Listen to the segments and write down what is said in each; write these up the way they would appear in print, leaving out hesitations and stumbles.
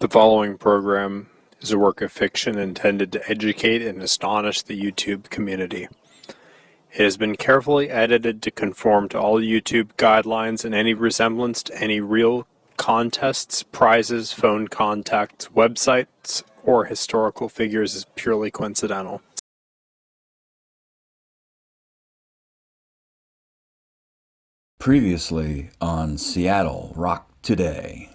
The following program is a work of fiction intended to educate and astonish the YouTube community. It has been carefully edited to conform to all YouTube guidelines, and any resemblance to any real contests, prizes, phone contacts, websites, or historical figures is purely coincidental. Previously on Seattle Rock Today.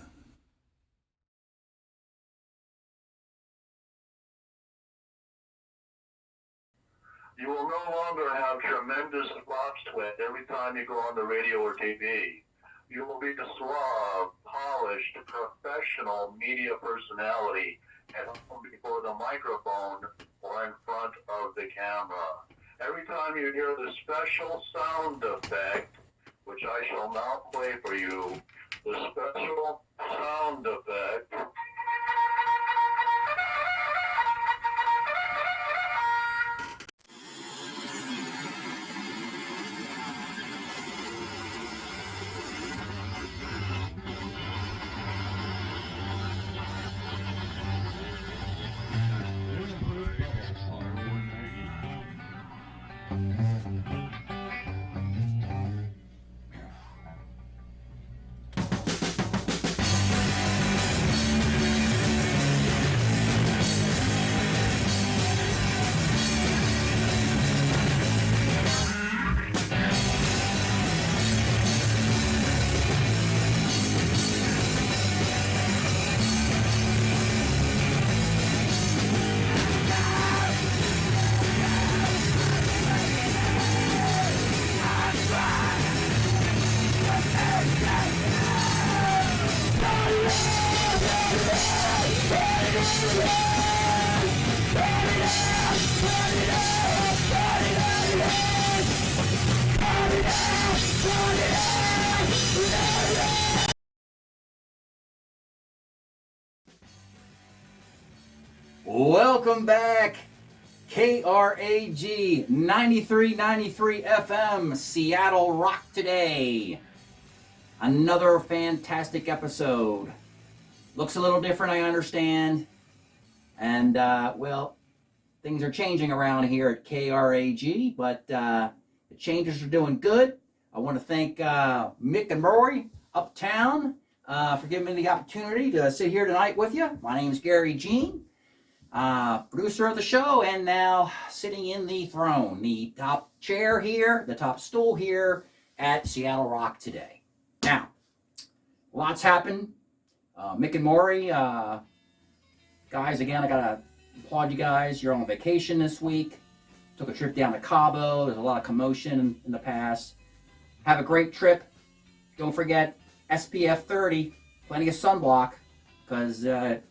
You will no longer have tremendous box sweat every time you go on the radio or TV. You will be the suave, polished, professional media personality at home before the microphone or in front of the camera. Every time you hear the special sound effect, which I shall now play for you, the special sound effect. Welcome back, KRAG 93.93 FM, Seattle Rock Today. Another fantastic episode. Looks a little different, I understand. And, well, things are changing around here at KRAG, but the changes are doing good. I want to thank Mick and Rory uptown for giving me the opportunity to sit here tonight with you. My name is Gary Jean. Producer of the show, and now sitting in the throne, the top chair here, the top stool here at Seattle Rock Today. Now, lots happened. Mick and Maury, guys, again, I gotta applaud you guys. You're on vacation this week. Took a trip down to Cabo. There's a lot of commotion in the past. Have a great trip. Don't forget SPF 30, plenty of sunblock. Because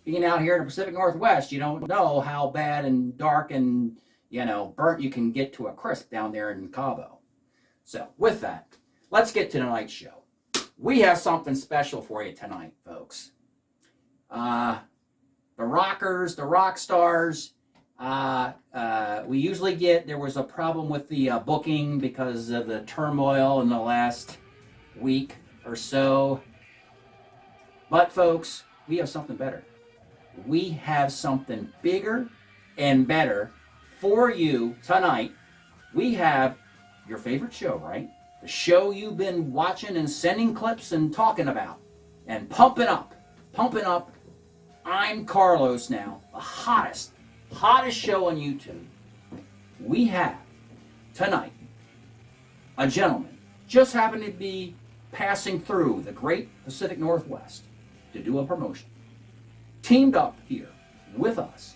being out here in the Pacific Northwest, you don't know how bad and dark and, burnt you can get to a crisp down there in Cabo. So, with that, let's get to tonight's show. We have something special for you tonight, folks. The rockers, the rock stars, we usually there was a problem with the booking because of the turmoil in the last week or so. But, folks, we have something better. We have something bigger and better for you tonight. We have your favorite show, right? The show you've been watching and sending clips and talking about and pumping up. I'm Carlos now, the hottest show on YouTube. We have tonight a gentleman just happened to be passing through the great Pacific Northwest to do a promotion. Teamed up here with us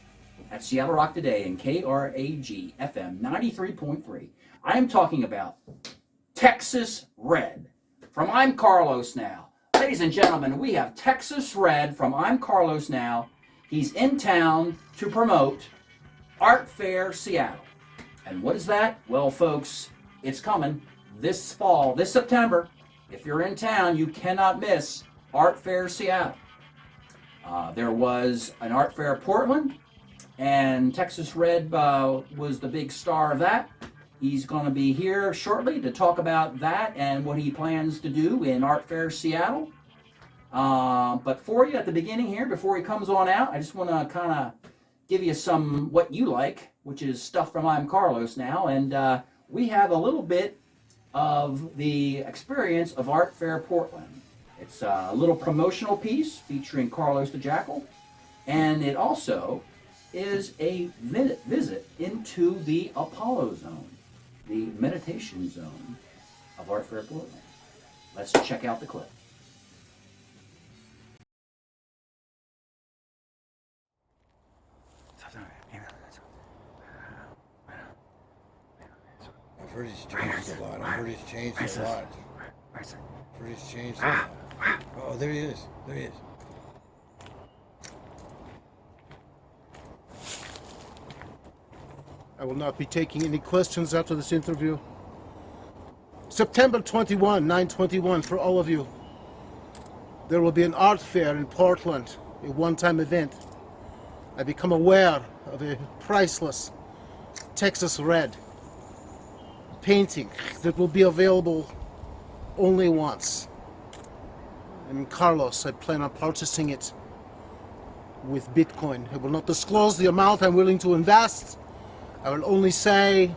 at Seattle Rock Today and KRAG FM 93.3. I am talking about Texas Red from I'm Carlos Now. Ladies and gentlemen, we have Texas Red from I'm Carlos Now. He's in town to promote Art Fair Seattle. And what is that? Well, folks, it's coming this fall, this September. If you're in town, you cannot miss Art Fair Seattle. There was an Art Fair Portland, and Texas Red was the big star of that. He's going to be here shortly to talk about that and what he plans to do in Art Fair Seattle. But for you at the beginning here, before he comes on out, I just want to kind of give you some what you like, which is stuff from I'm Carlos now. And we have a little bit of the experience of Art Fair Portland. It's a little promotional piece featuring Carlos the Jackal. And it also is a visit into the Apollo Zone, the meditation zone of Art Fair Portland. Let's check out the clip. I've heard he's changed a lot. I've heard he's changed a lot. I've heard he's changed a lot. Oh, there he is. There he is. I will not be taking any questions after this interview. September 21, 9/21, for all of you. There will be an art fair in Portland, a one-time event. I become aware of a priceless Texas Red painting that will be available only once. I'm Carlos. I plan on purchasing it with Bitcoin. I will not disclose the amount I'm willing to invest. I will only say,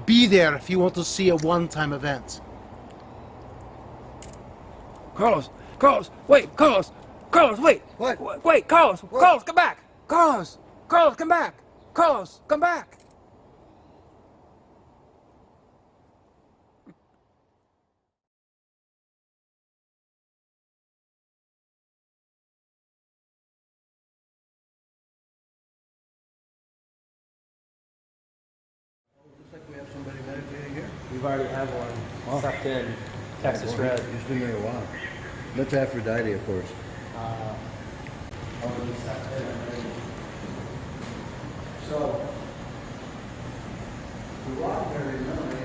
be there if you want to see a one-time event. Carlos, wait, Carlos, wait. What? Wait, Carlos, What? Carlos, come back. Carlos, come back. Carlos, come back. Looks like we have somebody meditating here. We've already had one sucked in, Texas Red. He's been there a while. That's Aphrodite, of course. So, the Rodberry memory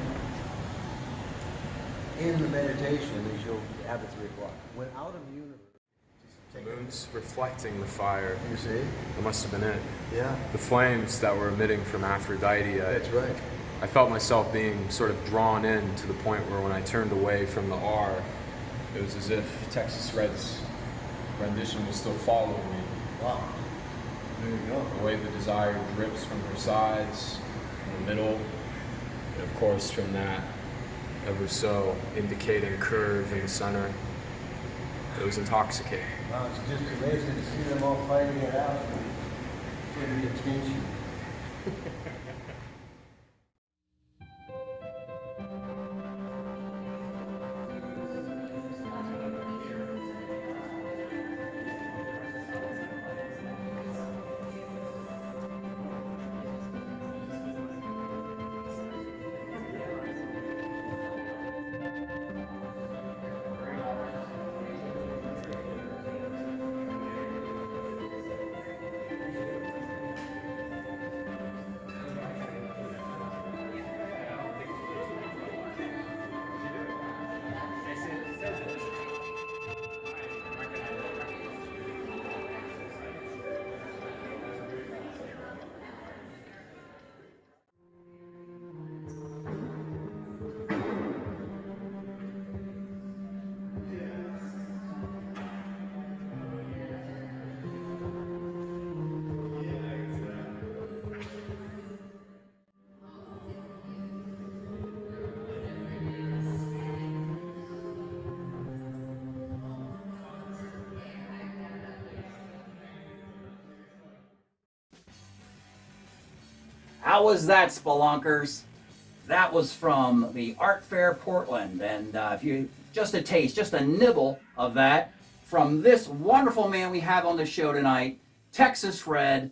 in the meditation is you'll have at 3 o'clock. When out of the universe, The moon's reflecting the fire. you see? That must have been it. Yeah, The flames that were emitting from Aphrodite. that's right. I felt myself being sort of drawn in to the point where when I turned away from the R, it was as if Texas Red's rendition was still following me. Wow. There you go. The way the desire drips from her sides, in the middle, and of course from that ever so indicating curve in the center. It was intoxicating. Wow, it's just amazing to see them all fighting it out for the attention. How was that, Spelunkers? That was from the Art Fair Portland, and if you just a taste, just a nibble of that from this wonderful man we have on the show tonight, Texas Red,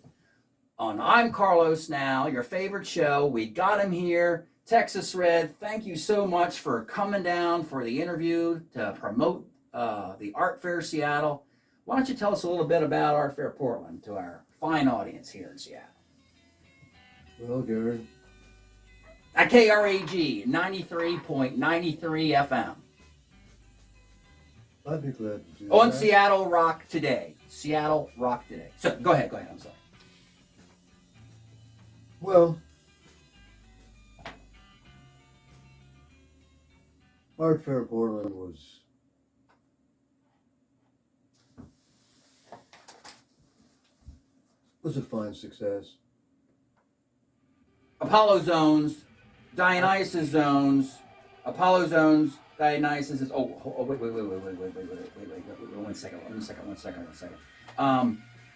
on I'm Carlos Now, your favorite show. We got him here. Texas Red, thank you so much for coming down for the interview to promote the Art Fair Seattle. Why don't you tell us a little bit about Art Fair Portland to our fine audience here in Seattle? Well, Gary. At KRAG 93.93 FM. I'd be glad to do On that. Seattle Rock Today. Seattle Rock Today. So, go ahead, I'm sorry. Well, Art Fair Portland was was a fine success. Apollo zones, Dionysus zones, Apollo zones, Dionysus is. Oh, wait. 1 second.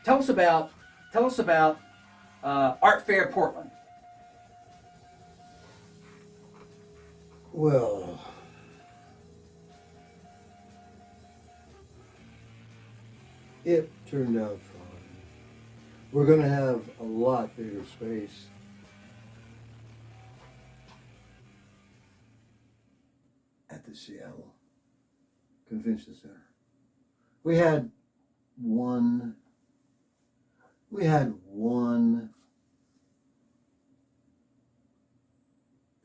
Tell us about Art Fair Portland. Well, it turned out fine. We're going to have a lot bigger space. At the Seattle Convention Center. We had one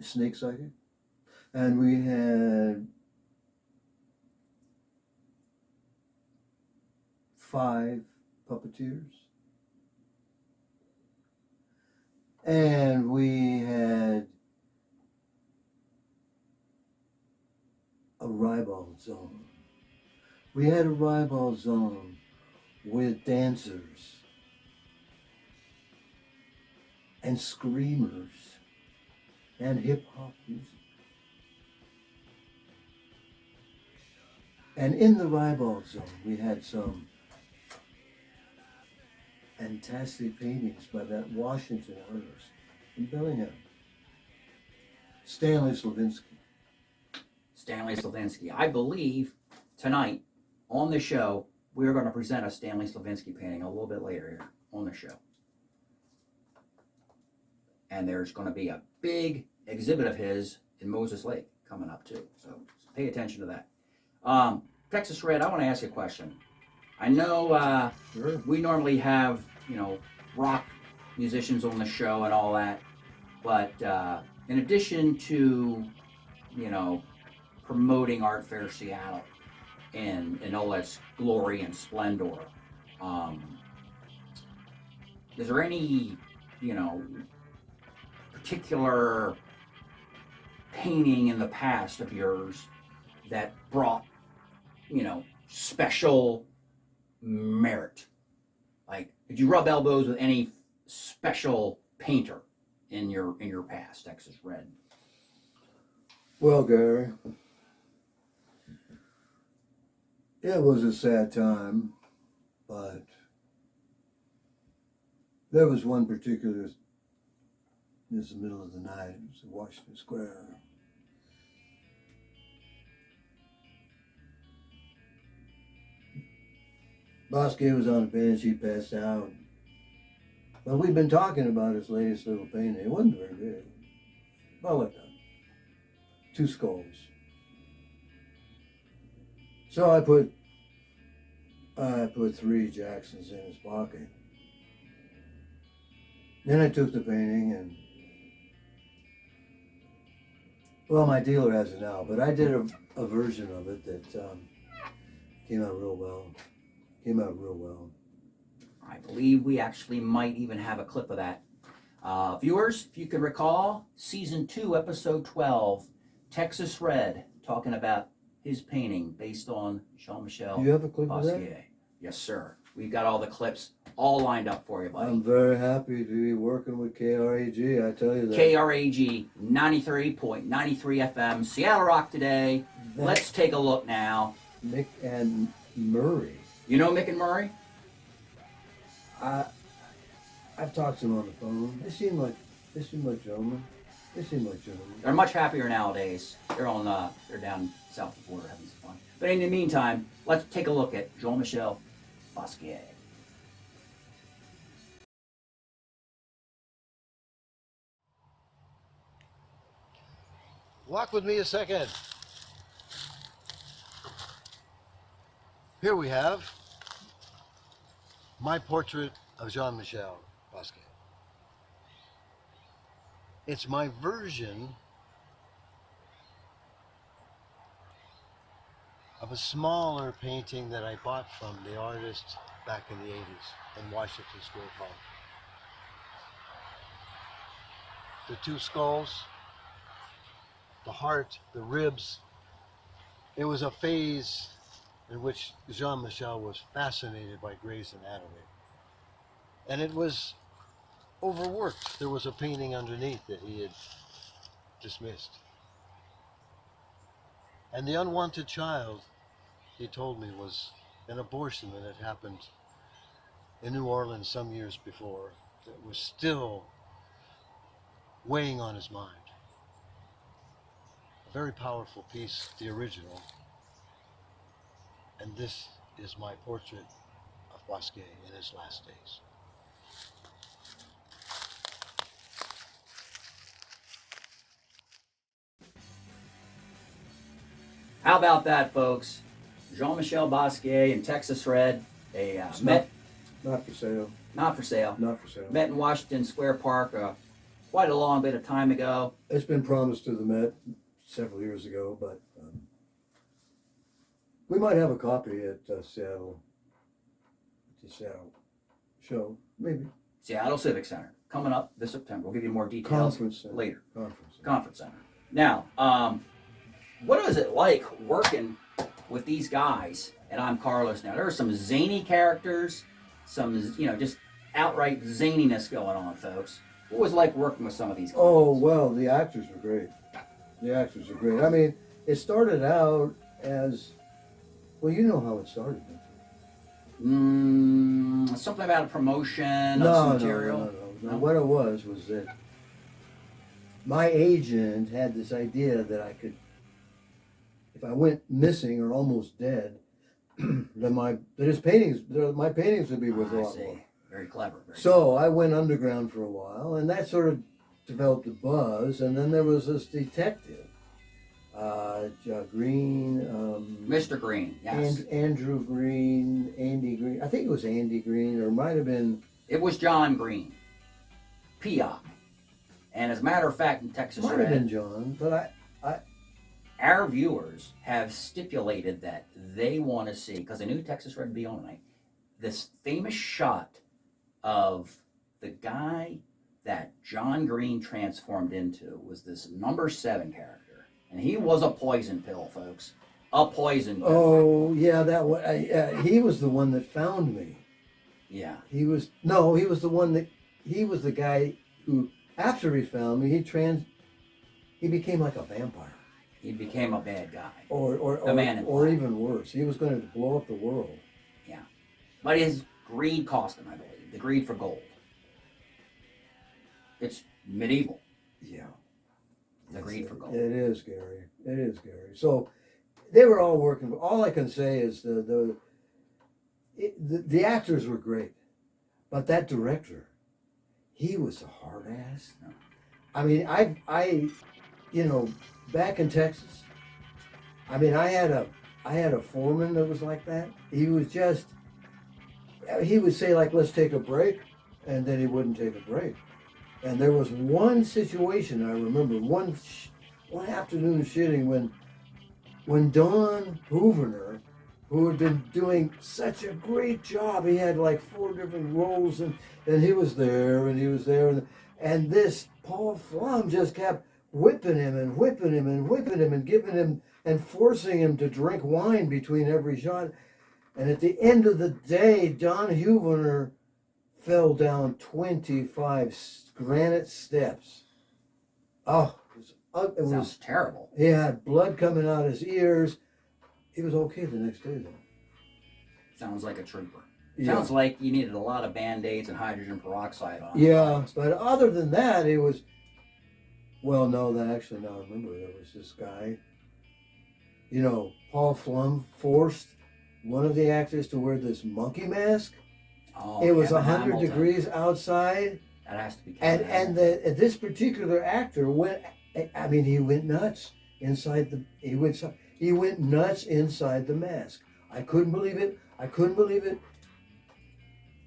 snake sighting, and we had 5 puppeteers, and we had a ribald zone. We had a ribald zone with dancers and screamers and hip hop music. And in the ribald zone, we had some fantastic paintings by that Washington artist in Bellingham, Stanley Slavinsky. I believe tonight on the show we're going to present a Stanley Slavinsky painting a little bit later here on the show. And there's going to be a big exhibit of his in Moses Lake coming up too. So pay attention to that. Texas Red, I want to ask you a question. I know we normally have, rock musicians on the show and all that, but in addition to, promoting Art Fair Seattle in all its glory and splendor, is there any, particular painting in the past of yours that brought, special merit? Like, did you rub elbows with any special painter in your past, Texas Red? Well, Gary, it was a sad time, but there was one particular, it was the middle of the night, it was in Washington Square. Bosque was on the bench, he passed out. But we'd been talking about his latest little painting. It wasn't very big. About like that. 2 skulls. So I put 3 Jacksons in his pocket. Then I took the painting and, well, my dealer has it now, but I did a version of it that came out real well. I believe we actually might even have a clip of that. Viewers, if you can recall, Season 2, Episode 12, Texas Red, talking about his painting based on Jean-Michel. You have a clip of that? Yes, sir. We've got all the clips all lined up for you, buddy. I'm very happy to be working with KRAG, I tell you that. KRAG 93.93 FM, Seattle Rock Today. Let's take a look now. Mick and Murray. You know Mick and Murray? I've talked to them on the phone. They seem like gentlemen. They're much happier nowadays. They're down south of the border having some fun. But in the meantime, let's take a look at Jean-Michel Basquiat. Walk with me a second. Here we have my portrait of Jean-Michel Basquiat. It's my version of a smaller painting that I bought from the artist back in the 80s in Washington Square Park. The 2 skulls, the heart, the ribs. It was a phase in which Jean-Michel was fascinated by Grey's Anatomy. And it was overworked. There was a painting underneath that he had dismissed. And the unwanted child, he told me, was an abortion that had happened in New Orleans some years before that was still weighing on his mind. A very powerful piece, the original. And this is my portrait of Bosquet in his last days. How about that, folks? Jean-Michel Basquiat and Texas Red, they met. Not for sale. Not for sale. Not for sale. Met in Washington Square Park quite a long bit of time ago. It's been promised to the Met several years ago, but we might have a copy at Seattle. The Seattle show, maybe. Seattle Civic Center, coming up this September. We'll give you more details Conference Center. later. Conference. Conference Center. Now, what is it like working with these guys? And I'm Carlos now. There are some zany characters, some, just outright zaniness going on, folks. What was it like working with some of these guys? Oh, well, the actors were great. The actors were great. I mean, it started out as, well, you know how it started, don't you? Something about a promotion of some material? No. What it was that my agent had this idea that I could, if I went missing or almost dead, then my paintings would be worth a lot more. Very clever. So I went underground for a while, and that sort of developed a buzz. And then there was this detective, Green, Mr. Green, yes. Andrew Green, Andy Green. I think it was Andy Green, or it might have been. It was John Green, PI. And as a matter of fact, in Texas Might Red, have been John, but our viewers have stipulated that they want to see, because they knew Texas Red would be on tonight, this famous shot of the guy that John Green transformed into was this number 7 character. And he was a poison pill, folks. A poison pill. Oh, yeah, he was the one that found me. Yeah. He was the guy who, after he found me, he became like a vampire. He became a bad guy. Or even worse. He was going to blow up the world. Yeah. But his greed cost him, I believe. The greed for gold. It's medieval. Yeah. The greed for gold. It is, Gary. It is, Gary. So they were all working. All I can say is the actors were great. But that director, he was a hard ass. I mean, I back in Texas, I mean, I had a foreman that was like that. He would say, like, let's take a break, and then he wouldn't take a break. And there was one situation I remember, one afternoon shooting when Don Hoovener, who had been doing such a great job, he had like 4 different roles, and he was there, and this Paul Flum just kept whipping him and giving him and forcing him to drink wine between every shot. And at the end of the day, Don Hoovener fell down 25 granite steps. Oh, it Sounds terrible. He had blood coming out his ears. He was okay the next day, though. Sounds like a trooper. Yeah. Sounds like you needed a lot of Band-Aids and hydrogen peroxide on. Yeah, but other than that, it was... Well, no, now I remember there was this guy. Paul Flum forced one of the actors to wear this monkey mask. Oh, it was Kevin 100 Hamilton. degrees outside. That has to be And this particular actor went nuts inside the... He went nuts inside the mask. I couldn't believe it.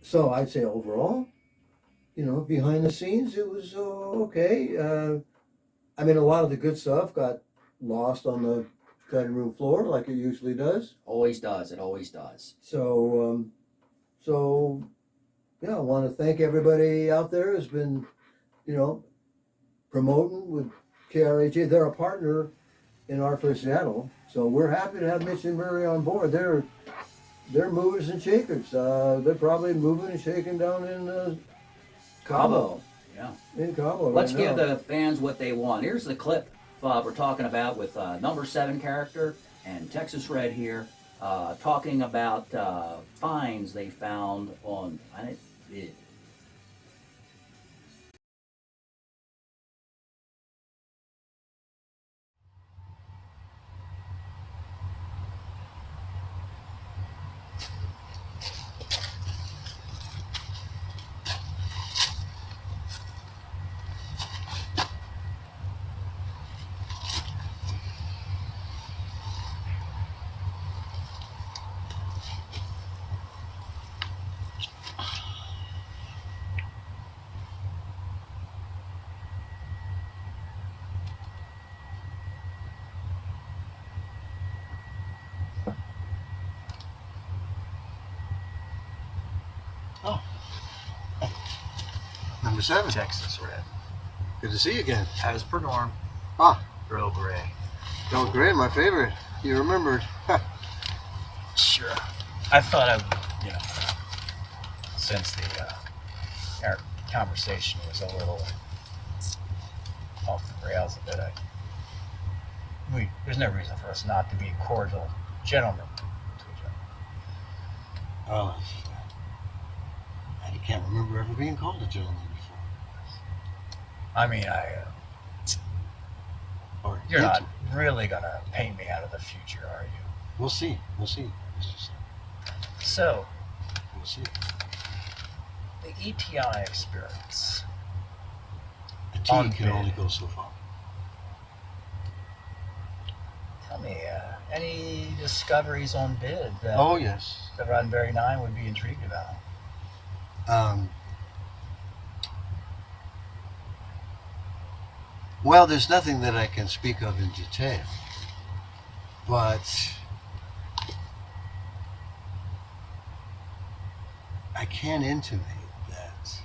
So I'd say overall, behind the scenes, it was okay. A lot of the good stuff got lost on the cutting room floor, like it usually does. Always does. It always does. So I want to thank everybody out there who's been, promoting with KRHA. They're a partner in Art for Seattle, so we're happy to have Mitch and Murray on board. they're movers and shakers. They're probably moving and shaking down in Cabo. Yeah. In Cabo. Let's right give now. the fans what they want. Here's the clip we're talking about with number 7 character and Texas Red here, talking about finds they found on Planet Vid. Number 7. Texas Red. Good to see you again. As per norm. Ah, Earl Grey. Earl Grey, my favorite. You remembered. Sure. I thought since our conversation was a little off the rails a bit, there's no reason for us not to be cordial gentlemen to each other. Oh, I can't remember ever being called a gentleman before. I mean, Or you're into- not really gonna paint me out of the future, are you? We'll see. We'll see. Mr. Sam. So, We'll see. the ETI experience. The On tea can bid. only go so far. Tell me, any discoveries on bid that Oh, yes. the Roddenberry 9 would be intrigued about? Well, there's nothing that I can speak of in detail, but I can intimate that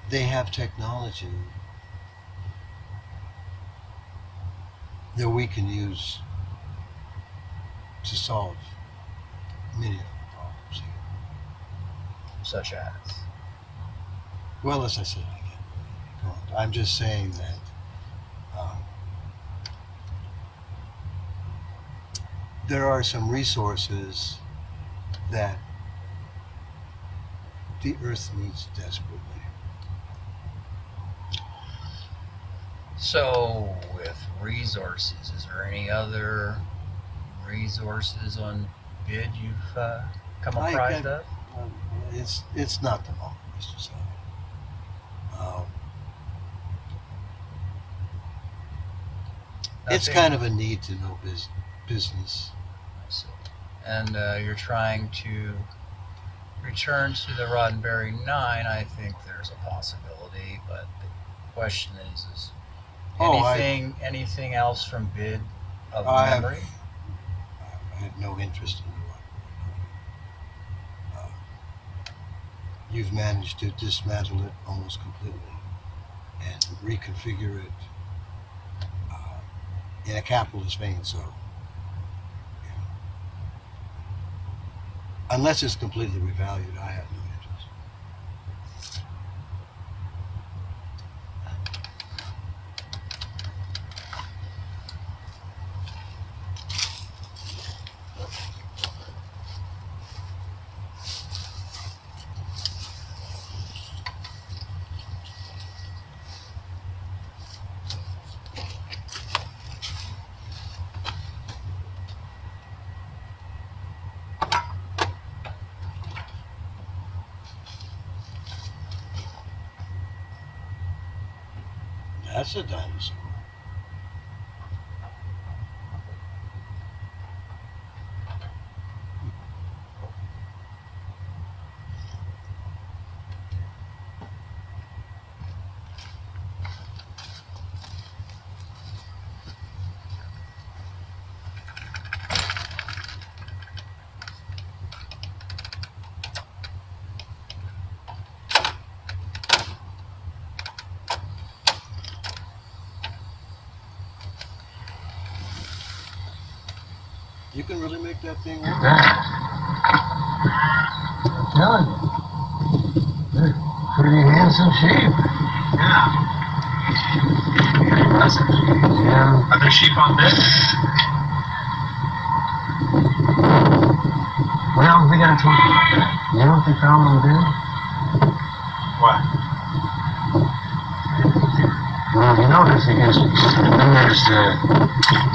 they have technology that we can use to solve many of the problems here. Such as? Well, as I said, I can't go on. I'm just saying that there are some resources that the Earth needs desperately. So, with resources, is there any other resources on bid you've come apprised of? It's not the moment, Mr. Sánchez. It's Nothing? kind of a need to know business. I see. And you're trying to return to the Roddenberry 9. I think there's a possibility, but the question is anything else from bid of memory? I have no interest in the Roddenberry. You've managed to dismantle it almost completely and reconfigure it in a capitalist vein, so unless it's completely revalued, I have no interest. That's a dinosaur. You can really make that thing work. I'm telling you. They're pretty handsome sheep. Yeah. Yeah. Are there sheep on bed? Well, we gotta talk about that. You know what they found them there? What? Well, you know there's the Isthmus, and then there's the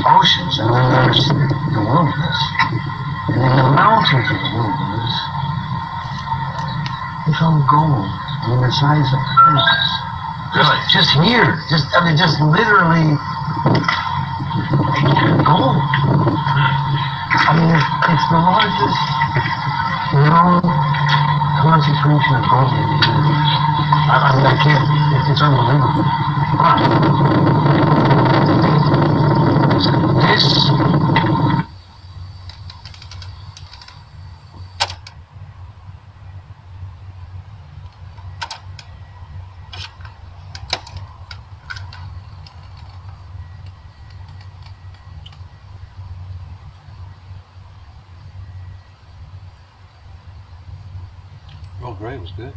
oceans, and then there's the wilderness. And in the mountains of the wilderness, they found gold. I mean, the size of pencils. Really? Just here. Just literally gold. I mean, it's the largest known concentration of gold in the universe. I mean, I can't, it's unbelievable. But this Earl Grey was good.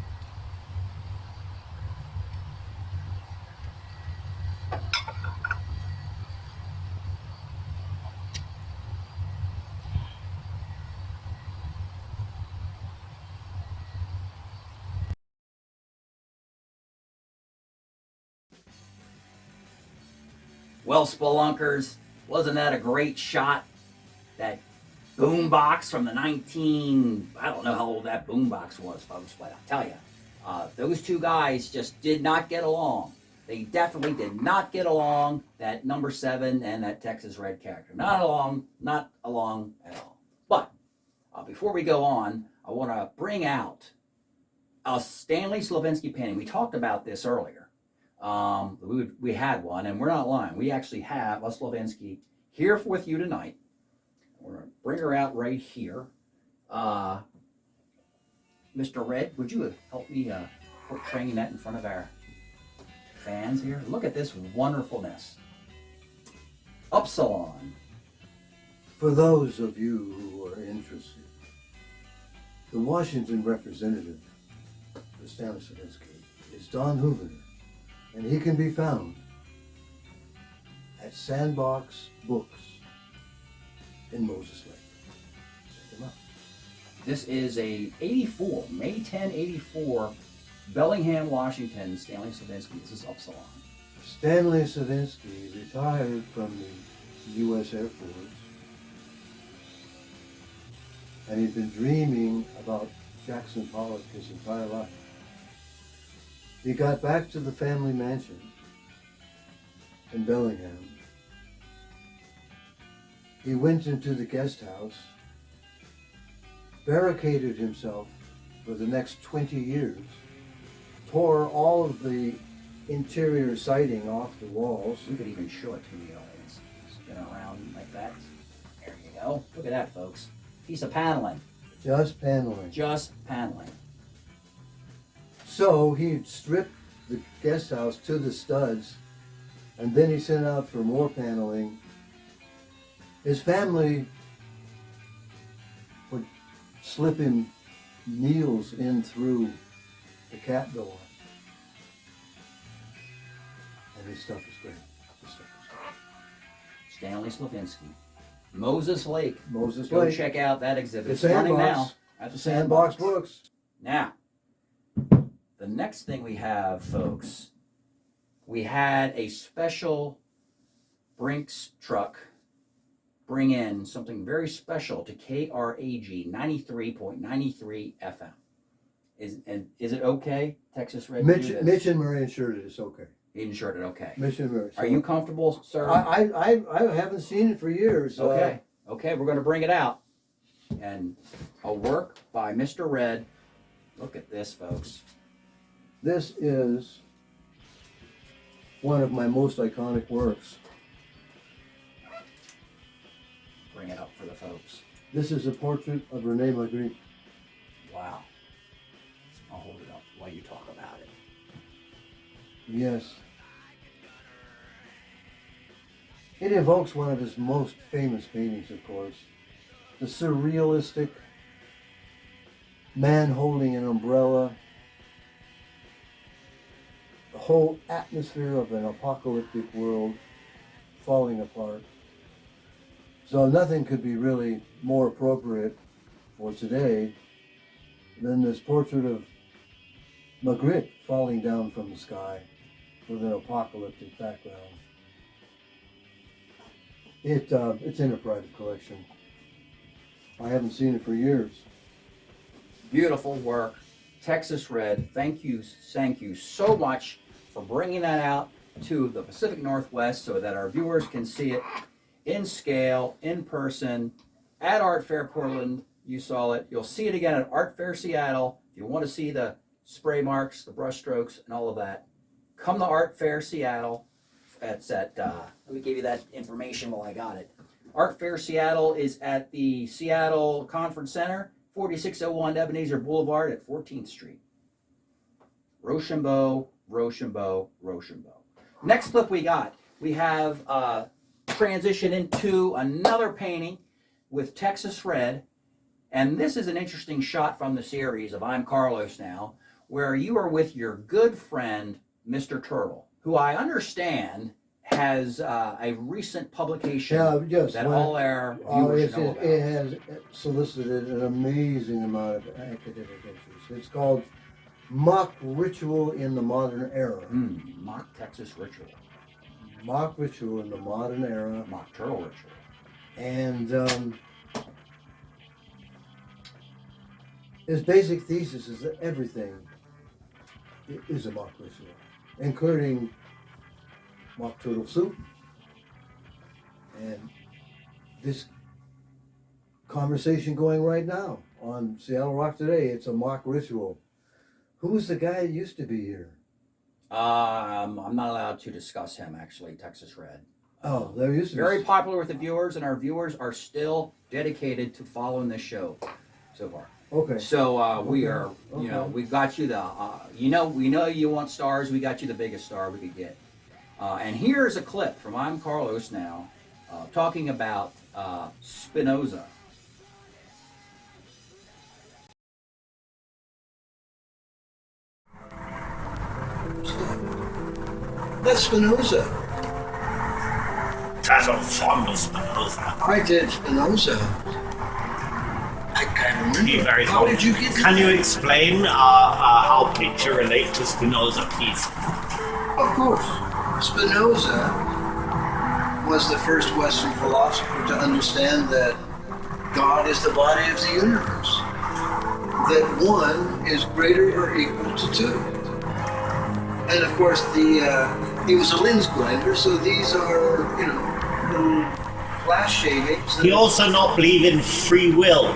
Well, Spelunkers, wasn't that a great shot? That boombox from the I don't know how old that boombox was, folks, but I'll tell you, those two guys just did not get along. They definitely did not get along, that number 7 and that Texas Red character. Not along at all. But before we go on, I want to bring out a Stanley Slavinsky painting. We talked about this earlier. We had one, and we're not lying. We actually have a Slavinsky here with you tonight. We're going to bring her out right here. Mr. Red, would you help me portraying that in front of our fans here? Look at this wonderfulness. Upsilon. For those of you who are interested, the Washington representative for Stanley Slavinsky is Don Hoover, and he can be found at Sandbox Books in Moses Lake. Check them out. This is a 84, May 10, 84, Bellingham, Washington, Stanley Slavinsky. This is Upsilon. Stanley Slavinsky retired from the U.S. Air Force, and he'd been dreaming about Jackson Pollock his entire life. He got back to the family mansion in Bellingham. He went into the guest house, barricaded himself for the next 20 years, tore all of the interior siding off the walls. We could even show it to the audience. Spin around like that. There you go. Look at that, folks. Piece of paneling. Just paneling. Just paneling. So he stripped the guest house to the studs, and then he sent out for more paneling. His family would slip him meals in through the cat door. And his stuff is great. His stuff is great. Stanley Slavinsky. Moses Lake. Moses Go Lake. check out that exhibit. The It's running Sandbox. now at the Sandbox Books. Now, the next thing we have, folks, we had a special Brinks truck bring in something very special to KRAG 93.93 FM. Is it okay, Texas Red? Mitch and Murray insured it. It's okay. He insured it, okay. Mitch and Murray. Are you comfortable, sir? I haven't seen it for years. Okay. Okay, we're going to bring it out. And a work by Mr. Red. Look at this, folks. This is one of my most iconic works. Bring it up for the folks. This is a portrait of Rene Magritte. Wow. I'll hold it up while you talk about it. Yes. It evokes one of his most famous paintings, of course, the surrealistic man holding an umbrella, the whole atmosphere of an apocalyptic world falling apart. So nothing could be really more appropriate for today than this portrait of Magritte falling down from the sky with an apocalyptic background. It's in a private collection. I haven't seen it for years. Beautiful work. Texas Red, thank you so much for bringing that out to the Pacific Northwest so that our viewers can see it in scale, in person, at Art Fair Portland. You saw it. You'll see it again at Art Fair Seattle. If you want to see the spray marks, the brush strokes, and all of that, come to Art Fair Seattle. It's at, let me give you that information while I got it. Art Fair Seattle is at the Seattle Conference Center, 4601 Ebenezer Boulevard at 14th Street. Rochambeau, Rochambeau, Rochambeau. Next clip we have transition into another painting with Texas Red. And this is an interesting shot from the series of I'm Carlos Now, where you are with your good friend, Mr. Turtle, who I understand has a recent publication that all our viewers know about. It has solicited an amazing amount of academic interest. It's called Mock Ritual in the Modern Era. Mock Texas Ritual. Mock Ritual in the Modern Era. Mock Turtle Ritual. And his basic thesis is that everything is a mock ritual, including mock turtle soup. And this conversation going right now on Seattle Rock Today, it's a mock ritual. Who's the guy that used to be here? I'm not allowed to discuss him, actually, Texas Red. Oh, there used to be. Very popular with the viewers, and our viewers are still dedicated to following this show so far. Okay. So we are, you know, we've got you the, we know you want stars. We got you the biggest star we could get. And here's a clip from I'm Carlos Now, talking about Spinoza. That's Spinoza. That's a fond of Spinoza. I did Spinoza. I can't remember. How did you get Can you explain how picture relate to Spinoza, please? Of course. Spinoza was the first Western philosopher to understand that God is the body of the universe. That one is greater or equal to two. And of course, he was a lens grinder, so these are, little glass shavings. He also not believe in free will.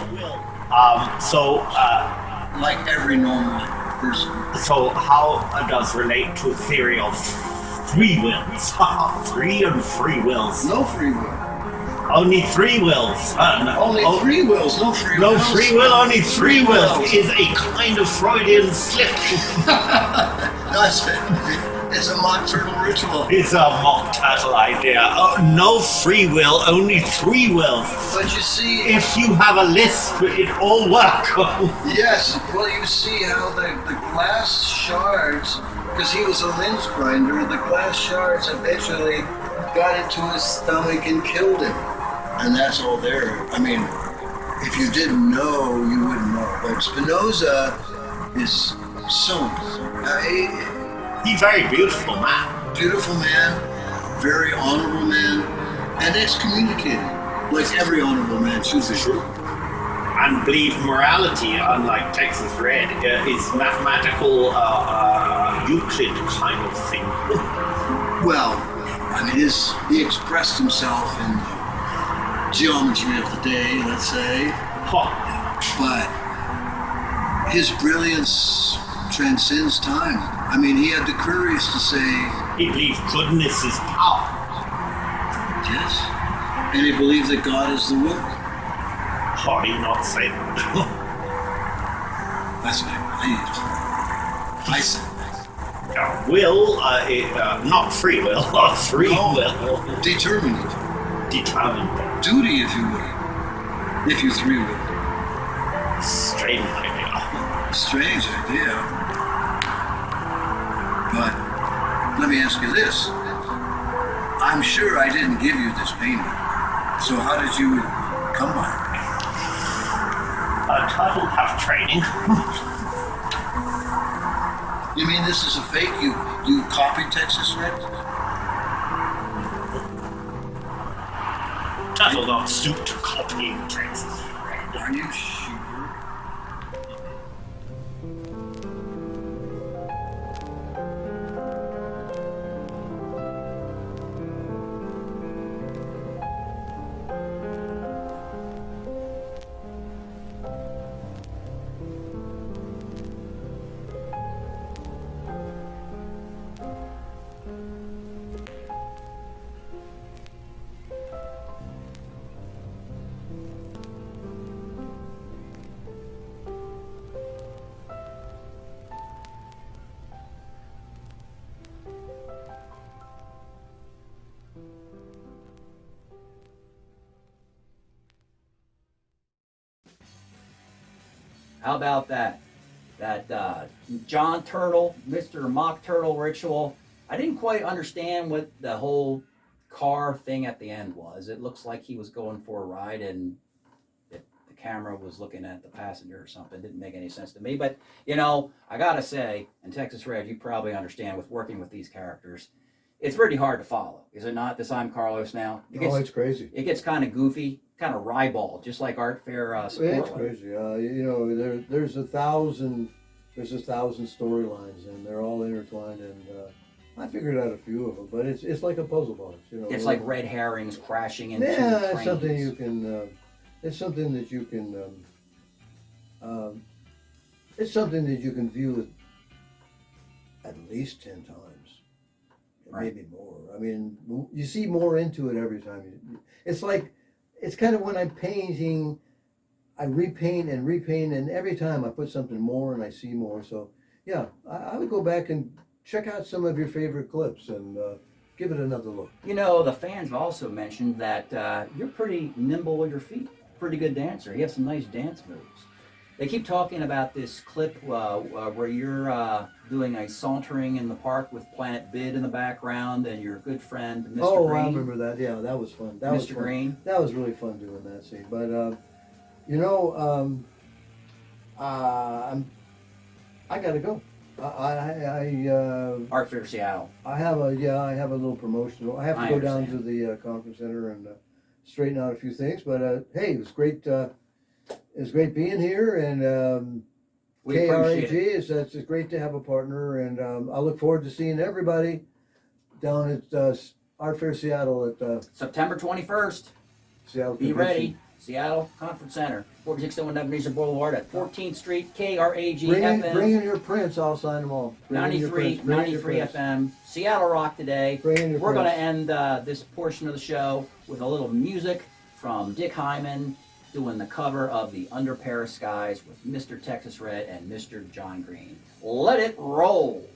Like every normal person. So how does relate to theory of free wills? Free and free wills. No free will. Only three wills. Only three wills, no free no wills. No free will, only three wills is a kind of Freudian slip. That's it. It's a mock turtle ritual. It's a mock turtle idea. No free will, only three wills. But you see, if you have a list, it all work. Yes. Well, you see how the glass shards, because he was a lens grinder, the glass shards eventually got into his stomach and killed him. And that's all there. I mean, if you didn't know, you wouldn't know. But Spinoza is so he's a very beautiful man. Beautiful man, very honorable man, and excommunicated, like every honorable man chooses. True. And believe morality, unlike Texas Red, is mathematical Euclid kind of thing. Well, I mean, he expressed himself in geometry of the day, let's say. But his brilliance transcends time. I mean, he had the courage to say... He believed goodness is power. Yes. And he believed that God is the will. How do you not say that? That's what I said that. Will, not free will, free will. Determined. Determined. Duty, if you will. If you three would. Strange idea. Strange idea. But let me ask you this. I'm sure I didn't give you this painting. So how did you come by it? I don't have training. You mean this is a fake? You copied Texas Red? That'll not suit to copying Texas Red. Are you sure? How about that? That John Turtle, Mr. Mock Turtle ritual. I didn't quite understand what the whole car thing at the end was. It looks like he was going for a ride and the camera was looking at the passenger or something. It didn't make any sense to me. But, you know, I got to say, in Texas Red, you probably understand with working with these characters, it's pretty hard to follow. Is it not? This I'm Carlos now. It's crazy. It gets kind of goofy, kind of ribald, just like Art Fair Sport. It's crazy. You know, there's a thousand storylines, and they're all intertwined. And I figured out a few of them, but it's like a puzzle box. You know, it's like red herrings crashing into yeah, trains. it's something you can. It's something that you can. It's something that you can view at least 10 times. Right. Maybe more. I mean, you see more into it every time. It's like, it's kind of when I'm painting, I repaint, and every time I put something more and I see more. So, yeah, I would go back and check out some of your favorite clips and give it another look. You know, the fans have also mentioned that you're pretty nimble with your feet. Pretty good dancer. You have some nice dance moves. They keep talking about this clip where you're doing a sauntering in the park with Planet Bid in the background and your good friend, Mr. Oh, Green. I remember that. Yeah, that was fun. That was Mr. fun. Green. That was really fun doing that scene. But, you know, I got to go. Art Fair Seattle. I have a little promotional. I have to go down to the conference center and straighten out a few things. But hey, it was great. It was great being here, and We KRAG appreciate it. it's great to have a partner, and I look forward to seeing everybody down at Art Fair Seattle at September 21st. Seattle. Be Convention. ready. Seattle Conference Center, 4601 Ebenezer Boulevard at 14th Street, KRAG Bring FM. in your prints. I'll sign them all. Bring in your 93 prints. Bring in your prints. FM, Seattle Rock today. Bring in your We're going to prints. end this portion of the show with a little music from Dick Hyman doing the cover of the Under Paris Skies with Mr. Texas Red and Mr. John Green. Let it roll.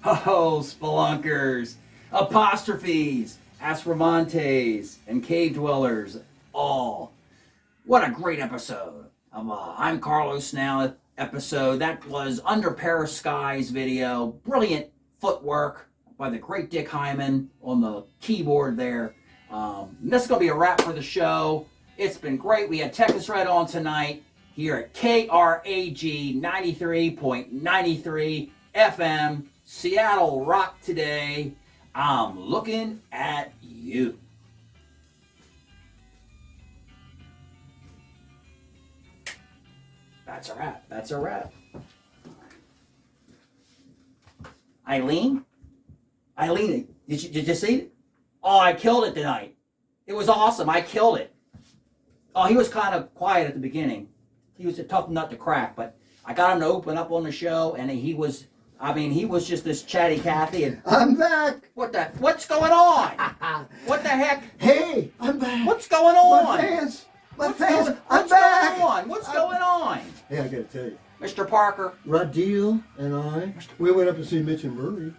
Oh, spelunkers, apostrophes, aspromontes, and cave dwellers, all. What a great episode of I'm Carlos Now episode. That was Under Paris Skies video. Brilliant footwork by the great Dick Hyman on the keyboard there. This is going to be a wrap for the show. It's been great. We had Texas Red on tonight here at KRAG 93.93 FM. Seattle Rock Today. I'm looking at you. That's a wrap. That's a wrap. Eileen, did you see it? Oh, I killed it tonight. It was awesome. I killed it. Oh, he was kind of quiet at the beginning. He was a tough nut to crack, but I got him to open up on the show, and he was just this chatty Cathy. And I'm back. What's going on? What the heck? Hey, I'm back. What's going on? My fans. What's I'm What's back. going on? What's going on? Hey, I gotta tell you. Mr. Parker. Radil and I, we went up to see Mitch and Murray.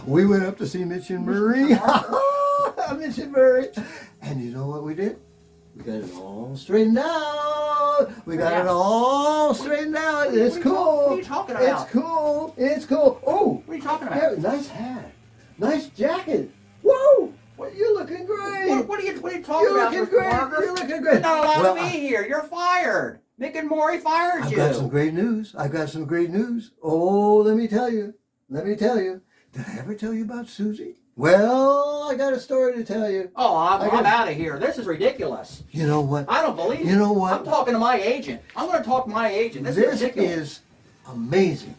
We went up to see Mitch and Murray. Mitch and Murray. And you know what we did? We got it all straightened out. We got it all straightened out. It's cool. What are you talking about? It's cool. It's cool. Oh. What are you talking about? Yeah, nice hat. Nice jacket. Whoa. Well, you're looking great. What are you talking about? You're looking great. Parker? You're looking You're great. not allowed Well, to be here. You're fired. Mick and Maury fired I've you. got some great news. Oh, let me tell you. Did I ever tell you about Susie? Well, I got a story to tell you. Oh, I'm out of here. This is ridiculous. You know what? I don't believe it. You know what? I'm talking to my agent. I'm going to talk to my agent. This is ridiculous. Is amazing.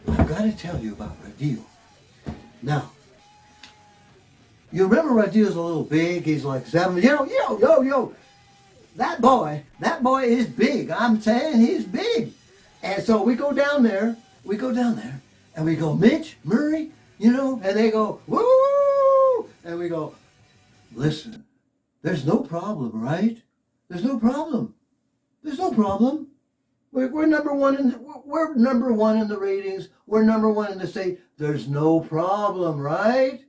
I've got to tell you about Radil. Now, you remember Radil's a little big. He's like 7. Yo. That boy is big. I'm saying he's big. And so we go down there, and we go, Mitch, Murray, and they go, woo! And we go, listen, there's no problem, right? There's no problem. We're number one in the ratings. We're number one in the state. There's no problem, right?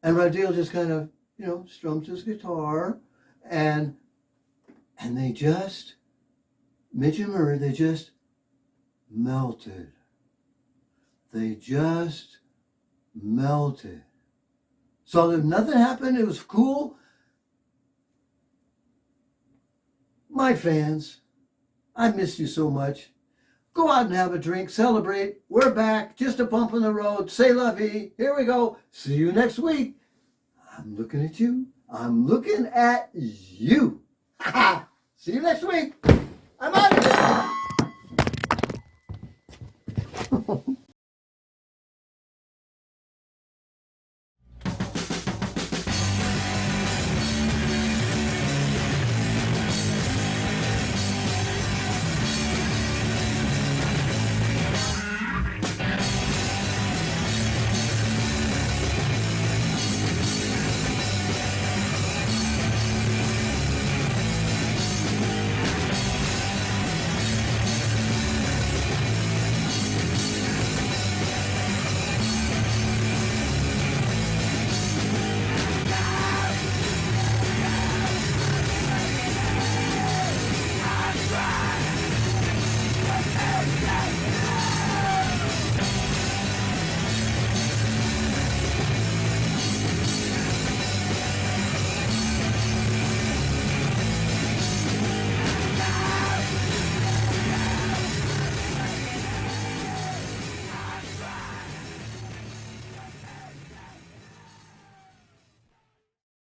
And Radil just kind of, strums his guitar, and they just, Mitch and Murray, they just melted. So nothing happened. It was cool. My fans, I missed you so much. Go out and have a drink, celebrate. We're back, just a bump in the road. Say la vie. Here we go. See you next week. I'm looking at you. See you next week.